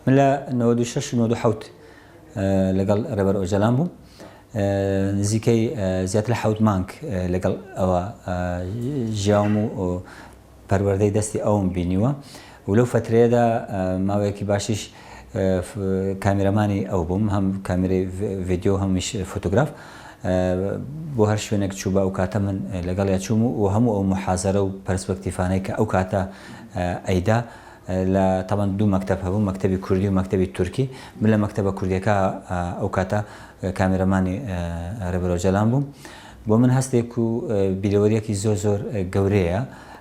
من لە 96 97 لەگەڵ ڕێبەر ئۆجەلان بووم نزیکەی زیاتر لە 7 مانگ لەگەڵ ئەوە ژیاوم و پەروەردەی دەستی ئەوم بینیوە و لەو فترەیەدا ماوەیەکی باشیش کامێرەمانی ئەو بووم هەم کامێرەی ڤیدیۆ هەمیش فۆتۆگراف بۆ هەر شوێنێک چوو بە ئەو کاتە من لەگەڵیا چووم و هەموو ئەو محازەرە و پەرسپەکتیفانەی کە ئەو کاتە ئەیدا لە تەبەن دوو مەکتەب هەبوو مەکتەبی کوردی و مەکتەبی تورکی من لە مەکتەبە کوردیەکە ئەو کاتە کامێرەمانی ڕێبەر ئۆجەلان بووم بۆ من هەستێک و بیرەوەریەکی زۆر گەورەیە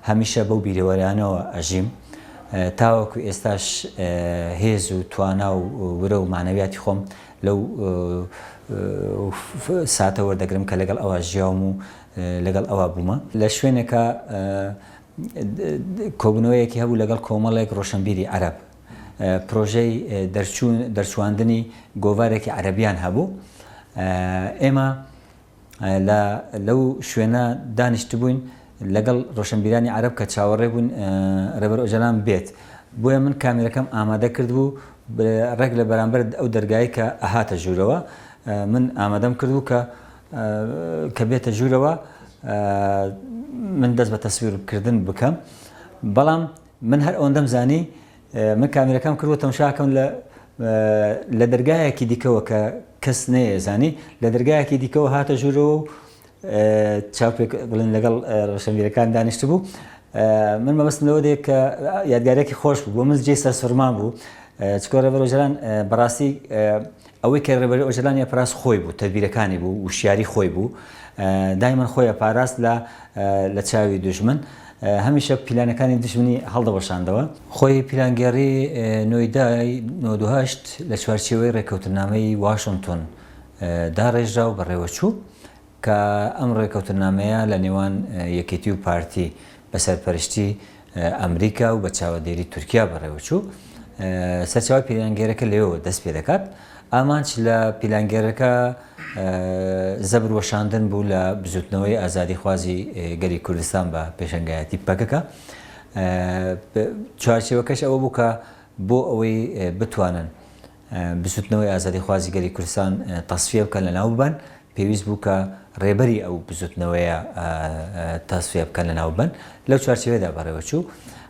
هەمیشە بەو بیرەوەریانەوە ئەژیم تاوەکو ئێستاش هێز و توانا و ورە و مانەویاتی خۆم لەو ساتە وەردەگرم کە لەگەڵ ئەوە ژیاوم و لەگەڵ ئەوە بوومە لە شوێنێکە کۆبنەوەیەکی هەبوو لەگەڵ کۆمەڵێک ڕۆشنبیری عەرەب پرۆژەی دەرچواندنی گۆڤارێکی عەرەبیان هەبوو ئێمە لەو شوێنە دانیشتبووین لەگەڵ ڕۆشنبیرانی عەرەب کە چاوەڕێ بوون ڕێبەر ئۆجەلان بێت بۆیە من کامێرەکەم ئامادە کرد بوو ڕێک لە بەرامبەر ئەو دەرگایی کە ئەهاتە ژوورەوە من ئامادەم کردو کە بێتە ژوورەوە من دەست بە تەسویرکردن بکەم بەڵام من هەر ئەوەندەم زانی من کامێرەکەم کردووە تەماشاکەم لە دەرگایەکی دیکەوە کە کەس نەیەزانی لە دەرگایەکی دیکەوە هاتە ژوورەوە و چاوپێک بڵێن لەگەڵ ڕۆشنبیرەکان دانیشت بوو من مەبەستم لەوە دێت کە یادگارێکی خۆش بوو بۆ من جێی سەرسوڕمان بوو چکۆ ڕێبەر ئۆجەلان بەڕاستی ئەوەی کە ڕێبەر ئۆجەلان پاراست خۆی بوو تەدبیرەکانی بوو وشیاری خۆی بوو دایمەن خۆیە پاراست لە چاوی دوژمن هەمیشە پیلانەکانی دژمنی هەڵدەوەشاندەوە خۆی پیلانگەڕی نۆیدای 98 لە چوارچێوەی ڕێکەوتنامەی واشنگتن داڕێژرا و بەڕێوەچوو کە ئەم ڕێکەوتنامەیە لە نێوان یەکێتی و پارتی بەسەرپەرشتی ئەمریکا و بە چاوەدێری تورکیا بەڕێوەچوو سەرچاوی پیلانگەرەکە لەوێەوە دەست پێ دەکات ئامانچ لە پیلانگەرەکە زەبروەشاندن بوو لە بزوتنەوەی ئازادیخوازی گەلی کوردستان بە پێشەنگایەتی پەکەکە چوارچێوەکەش ئەوە بوو کە بۆ ئەوەی بتوانن بزوتنەوەی ئازادیخوازی گەلی کوردستان تەسفیە بکەن لەناو ببەن پێویست بوو کە ڕێبەری ئەو بزوتنەوەیە تەسفیە بکەن لەناو ببەن لەو چوارچێوەیەدا بەڕێوەچوو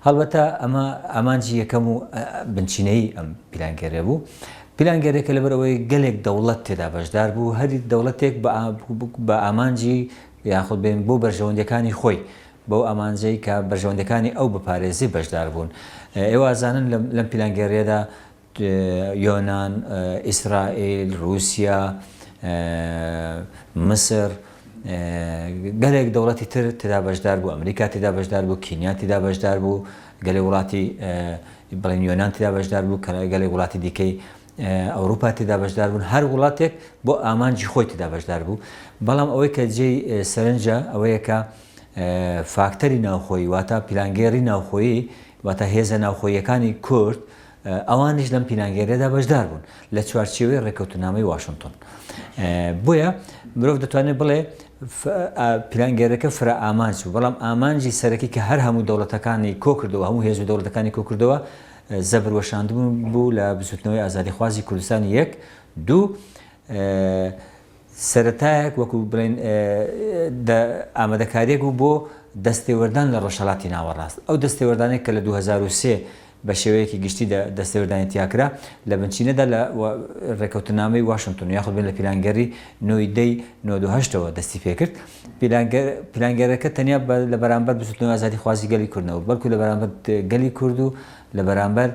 هەڵبەتە ئەمە ئامانجی یەکەم و بنچینەی ئەم پیلانگەرە بوو پیلانگەرێکە لەبەرەوەی گەلێک دەوڵەت تێدا بەشدار بوو هەری دەوڵەتێک بە ئامانجی یاخود بێن بۆ بەرژەوەندەکانی خۆی بەو ئامانجەی کە بەرژەوەندەکانی ئەو بەپارێزی بەشدار بوون ئێوە ئازانن لەم پیلانگەرێدا یۆنان ئیسرائیل رووسیا مصر گەلێک دەوڵەتی تر تێدا بەشدار بوو ئەمریکا تێدا بەشدار بوو کینیا تێدا بەشدار بوو گەلێ وڵاتی بڵێن یۆنان تێدا بەشدار بوو گەلێک وڵاتی دیکەی ئەوروپا تێدا بەشدار بوون هەر وڵاتێک بۆ ئامانجی خۆی تێدا بەشدار بوو بەڵام ئەوەی کە جێی سەرنجە ئەوەیە کە فاکتەری ناوخۆیی واتە پیلانگێری ناوخۆیی واتە هێزە ناوخۆیەکانی کورد ئەوانش لەم پیلانگێریەدا بەشدار بوون لە چوارچێوەی ڕێکەوتنامەی واشنگتن بۆیە مرۆڤ دەتوانێت بڵێ پیلانگێرەکە فرە ئامانج بوو بەڵام ئامانجی سەرەکی کە هەر هەموو دەوڵەتەکانی کۆکردەوە هەموو هێز و دەوڵەتەکانی کۆکردەوە زەبروەشاندبوون بوو لە بزوتنەوەی ئازادیخوازی کوردستانی یەک دوو سەرەتایەک وەکو بڵێن ئامادەکاریەک بوو بۆ دەستێوەردان لە ڕۆژهەڵاتی ناوەڕاست ئەو دەستێوەردانێک کە لە 2003 بە شێوەیەکی گشتی دەستێوەردانی تیاکرا لە بنچینەدا لە ڕێکەوتنامەی واشنگتن یاخود بێن لە پیلانگەری نۆیدەی 98ەوە دەستی پێکرد پیلانگەرەکە تەنیا لە بەرامبەر بزوتنەوەی ئازادیخوازی گەلی کوردنەوە بەڵکو لە بەرامبەر گەلی کورد و لە بەرامبەر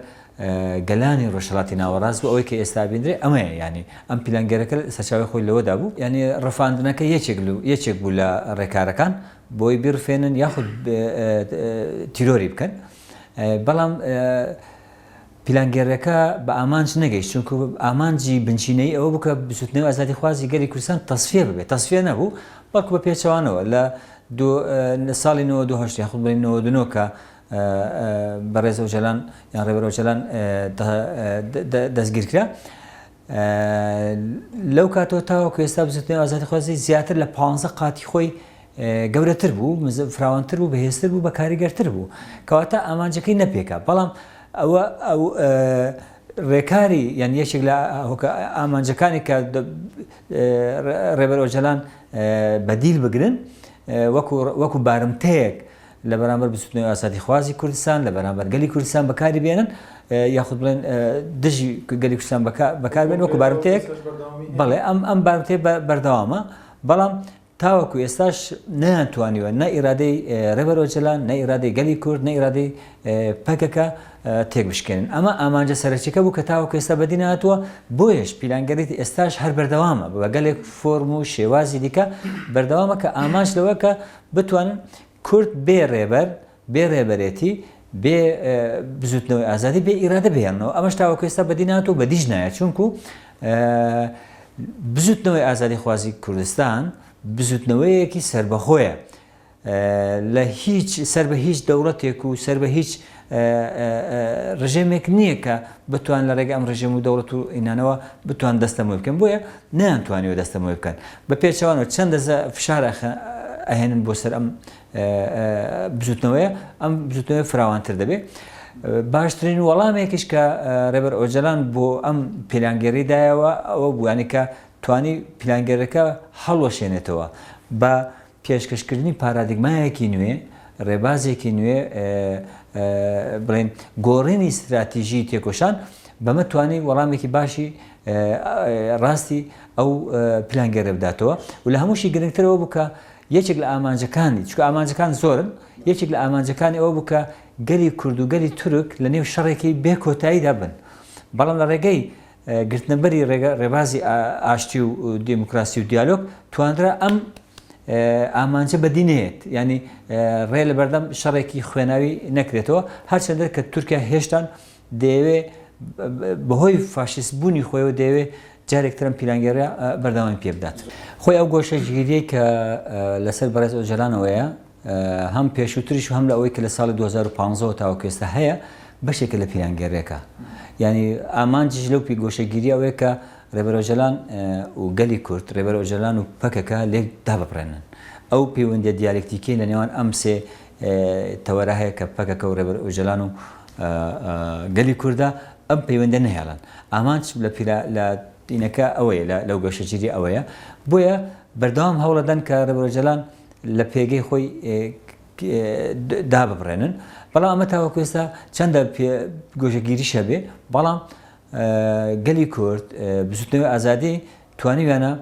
گەلانی ڕۆژهەڵاتی ناوەڕاست بوو ئەوەی کە ئێستا بینرێ ئەمەیە ینی ئەم پیلانگەرەکە سەرچاوی خۆی لەوەدا بوو ینی ڕەفاندنەکە یەکێک بوو لە ڕێکارەکان بۆی بیرفێنن یاخود تیرۆری بکەن بەڵام پیلانگەرەکە بە ئامانج نەگەیشت چونکە ئامانجی بنچینەی ئەوە بوو کە بزوتنەوەی ئازادیخوازی گەلی کوردستان تەسفیە ببێت تەسفیە نەبوو بەڵکو بە پێچەوانەوە لە ساڵی 98 یاخود بڵێن 99 کە بەڕێز ئۆجەلان یان ڕێبەر ئۆجەلان دەستگیرکرا لەو کاتەوە تاوەکو ئێستا بزوتنەوەی ئازادیخوازی زیاتر لە 15 قاتی خۆی گەورەتر بوو فراوانتر بوو بەهێزتر بوو بە کاریگەرتر بوو کەواتە ئامانجەکەی نەپێکا بەڵام ئەو ڕێکاری یان یەکێک لە ئامانجەکانی کە ڕێبەر ئۆجەلان بەدیل بگرن وەکو بارمتەیەک لە بەرامبەر بچووتنەوەی ئازادی خوازی کوردستان لە بەرامبەر گەلی کوردستان بەکاری بێنن یاخود بڵێن دژی گەلی کوردستان بەکاربێن وەکو بارمتەیەک بەڵێ ئەم بارمتەیە بەردەوامە بەڵام تاوەکو ئێستاش نەیانتوانیوە نە ئیرادەی ڕێبەر ئۆجەلان نە ئیرادەی گەلی کورد نە ئیرادەی پەکەکە تێک بشکێنن ئەمە ئامانجە سەرچیەکە بوو کە تاوەکو ئێستا بەدی نهاتووە بۆیش پیلانگەریت ئێستاش هەر بەردەوامە بە گەلێک فۆرم و شێوازی دیکە بەردەوامە کە ئامانج لەوە کە بتوانن کورد بێ ڕێبەر بێ ڕێبەرێتی بێ بزوتنەوەی ئازادی بێ ئیرادە بێنەوە ئەمەش تاوەکو ئێستا بەدی نهاتووە بەدیش نایە چونکو بزوتنەوەی ئازادی خوازی کوردستان بزوتنەوەیەکی سربەخۆیە لە سەر بە هیچ دەوڵەتێک و سەر بە هیچ ڕژێمێک نییە کە بتوان لە ڕێگە ئەم ڕژێم و دەوڵەت و ئینانەوە بتوان دەستەمەوە بکەن بۆیە نەیانتوانیوە دەستەمەوە بکەن بە پێچەوانەوە چەندە فشار ئەهێنن بۆ سەر ئەم بزوتنەوەیە ئەم بزوتنەوەی فراوانتر دەبێت باشترین وەڵامێکیش کە ڕێبەر ئۆجەلان بۆ ئەم پیلانگەریدایەوە ئەوە بووانی کە توانی پیلانگەرەکە هەڵوەشێنێتەوە بە پێشکەشکردنی پارادیگمایەکی نوێ ڕێبازێکی نوێ بڵێن گۆڕینی استراتیژی تێکۆشان بەمە توانی وەڵامێکی باشی ڕاستی ئەو پیلانگەرە بداتەوە و لە هەمووشی گرنگترەوە بووکە یەکێک لە ئامانجەکانی چکە ئامانجەکان زۆرن یەکێک لە ئامانجەکانی ئەوە بووکە گەلی کورد و گەلی تورک لە نێو شەڕێکی بێکۆتاییدا بن بەڵام لە ڕێگەی گرتنەبەری ڕێبازی ئاشتی و دیموکراسی و دیالۆگ توانرا ئەم ئامانجە بەدینێت ینی ڕێ لە بەردەم شەڕێکی خوێناوی نەکرێتەوە هەرچەندە کە تورکیا هێشتان دەیەوێ بەهۆی فاشیست بوونی خۆیەوە دەیەوێت جارێکترم پیلانگەرە بەردەوامی پێ بدات خۆی ئەو گۆشەگیریەی کە لەسەر بەڕێز ئۆجەلانەوەیە هەم پێشووتریش و هەم لە ئەوەی کە لە ساڵی 2015 تاوەکو ئێستا هەیە بەشێکە لە پیلانگەرێکە ینی ئامانجیش لەو گۆشەگیری ئەوەیە کە ڕێبەر ئۆجەلان و گەلی کورد ڕێبەر ئۆجەلان و پەکەکە لێک دابپڕێنن ئەو پەیوەندیە دیالکتیکەی لە نێوان ئەم سێ تەوەرە هەیە کە پەکەکە و ڕێبەر ئۆجەلان و گەلی کووردە ئەم پەیوەندە نەهێڵن ئامانج لە دینەکە ئەوەیە لەو گۆشەگیری ئەوەیە بۆیە بەردەوام هەوڵەدەن کە ڕێبەر ئۆجەلان لە پێگەی خۆی دابپڕێنن بەڵام ئەمە تاوەکو ئێستا چەندە گۆشەگیریشە بێ بەڵام گەلی کورد بزوتنەوەی ئازادی توانیویانە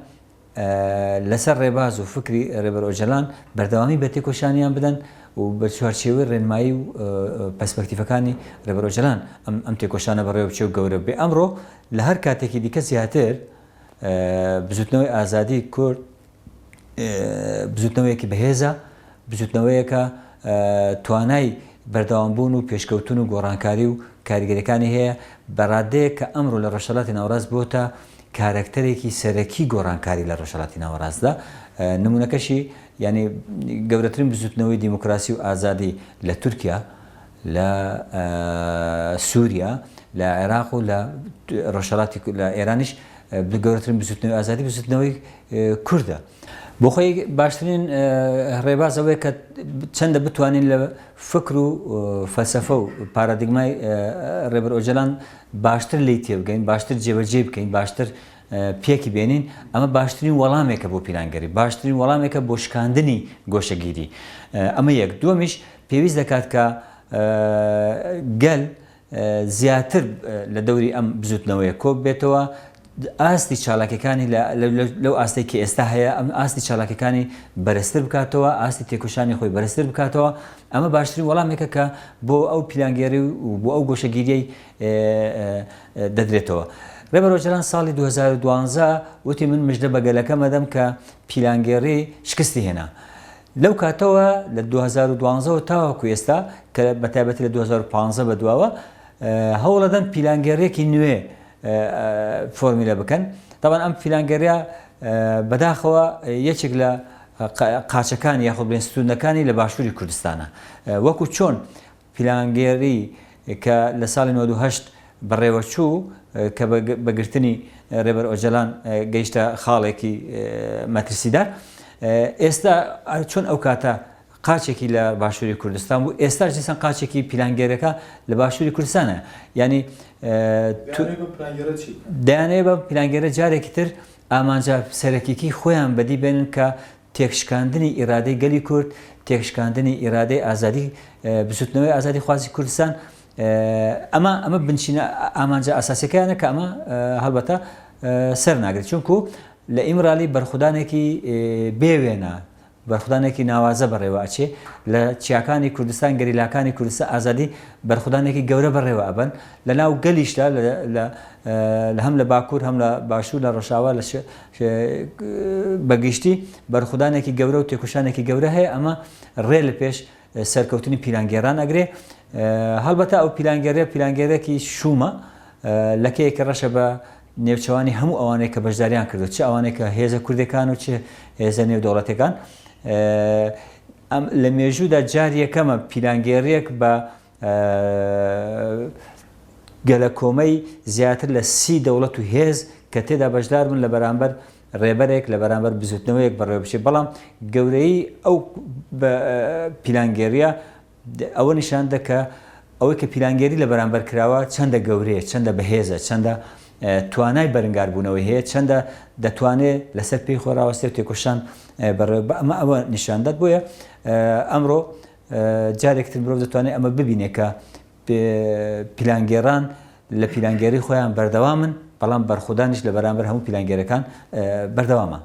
لەسەر ڕێباز و فکری ڕێبەر ئۆجەلان بەردەوامی بە تێکۆشانیان بدەن و بە چوارچێوەی ڕێنمایی و پەرسپەکتیڤەکانی ڕێبەر ئۆجەلان ئەم تێکۆشانە بەڕێوە بچێ و گەورە بێ ئەمڕۆ لە هەر کاتێکی دیکە زیاتر بزوتنەوەی ئازادی کورد بزوتنەوەیەکی بەهێزە بزوتنەوەیەکە توانای بەردەوامبوون و پێشکەوتن و گۆڕانکاری و کاریگەریەکانی هەیە بەڕادەیە کە ئەمڕۆ لە ڕۆژهەڵاتی ناوەڕاست بۆتە کارکتەرێکی سەرەکی گۆڕانکاری لە ڕۆژهەڵاتی ناوەڕاستدا نمونەکەشی ینی گەورەترین بزوتنەوەی دیموکراسی و ئازادی لە تورکیا لە سووریا لە عێراق و لە ڕۆژهەڵاتی لە ئێرانیش گەورەترین بزوتنەوەی ئازادی بزوتنەوەی کوردە بۆ خۆی باشترین ڕێبازەوەی کە چەندە بتوانین لە فکر و فەلسەفە و پارادیگمای ڕێبەر ئۆجەلان باشتر لی تێبگەین باشتر جێبەجێ بکەین باشتر پێکی بێنین ئەمە باشترین وەڵامێکە بۆ پیلانگەری باشترین وەڵامێکە بۆ شکاندنی گۆشەگیری ئەمە یەک دووەمیش پێویست دەکات کە گەل زیاتر لە دەوری ئەم بزوتنەوەیە کۆب بێتەوە ئاستی چالاکەکانی لەو ئاستێکی ئێستا هەیە ئەم ئاستی چالاکەکانی بەرزتر بکاتەوە ئاستی تێکۆشانی خۆی بەرزتر بکاتەوە ئەمە باشترین وەڵامێکە کە بۆ ئەو پیلانگەری و بۆ ئەو گۆشەگیریەی دەدرێتەوە ڕێبەر ئۆجەلان ساڵی 2012 وتی من مژدە بە گەلەکە مەدەم کە پیلانگەری شکستی هێنا لەو کاتەوە لە 2012 تاوەکو ئێستا کە بەتایبەتی لە 2015 بەدواوە هەوڵەدەن پیلانگەرێکی نوێ فۆرمیلە بکەن تاوان ئەم پیلانگەریە بەداخەوە یەکێک لە قاچەکانی یاخود بڵێن ستوونەکانی لە باشووری کوردستانە وەکو چۆن پیلانگەری کە لە ساڵی 98 بەڕێوەچوو کە بەگرتنی ڕێبەر ئۆجەلان گەیشتە خاڵێکی مەترسیدار ئێستا چۆن ئەو کاتە قاچێکی لە باشووری کوردستان بوو ئێستاش دیسان قاچێکی پیلانگەرەکە لە باشووری کوردستانە ینی دەیانەیە بە پیلانگەرە جارێکی تر ئامانجا سەرەکیکی خۆیان بەدی بێنن کە تێکشکاندنی ئیرادەی گەلی کورد تێکشکاندنی ئیرادەی ئازادی بسوتنەوەی ئازادی خوازی کوردستان ئەمە بنچینە ئامانجا ئاساسیەکەیانە کە ئەمە هەڵبەتە سەر ناگرێت چونکو لە ئیمرالی بەرخودانێکی بێوێنە بەرخودانێکی ناوازە بەڕێوە ئەچێ لە چیاکانی کوردستان گەریلاکانی کوردستان ئازادی بەرخودانێکی گەورە بەڕێوە ئەبن لە ناو گەلیشدا هەم لە باکوور هەم لە باشوور لە ڕۆژاوا لە بەگشتی بەرخودانێکی گەورە و تێکوشانێکی گەورە هەیە ئەمە ڕێ لە پێش سەرکەوتنی پیلانگێران ئەگرێ هەڵبەتە ئەو پیلانگێرێکی شومە لەکەیەکە ڕەشە بە نێوچەوانی هەموو ئەوانەیە کە بەشداریان کردو چه ئەوانەیە کە هێزە کوردەکان و چه هێزە نێودەوڵەتەکان لە مێژوودا جاریەکەمە پیلانگێریەک بە گەلە کۆمەی زیاتر لە 30 دەوڵەت و هێز کە تێدا بەشدار بن لە بەرامبەر ڕێبەرێک لە بەرامبەر بزوتنەوەیەک بەڕێوە بچێت بەڵام گەورەی ئەو پیلانگێریە ئەوە نیشان دەکە ئەوەی کە پیلانگێری لە بەرامبەر کراوە چەندە گەورەیە چەندە بەهێزە چەندە توانای بەرەنگاربوونەوەی هەیە چەندە دەتوانێت لەسەر پێی خۆراوەستێ و تێکۆشان ئەمە ئەوە نیشاندات بۆیە ئەمڕۆ جارێکتر مرۆڤ دەتوانێت ئەمە ببینێت کە پیلانگێران لە پیلانگێری خۆیان بەردەوامن بەڵام بەرخودانیش لە بەرامبەر هەموو پیلانگێرەکان بەردەوامە.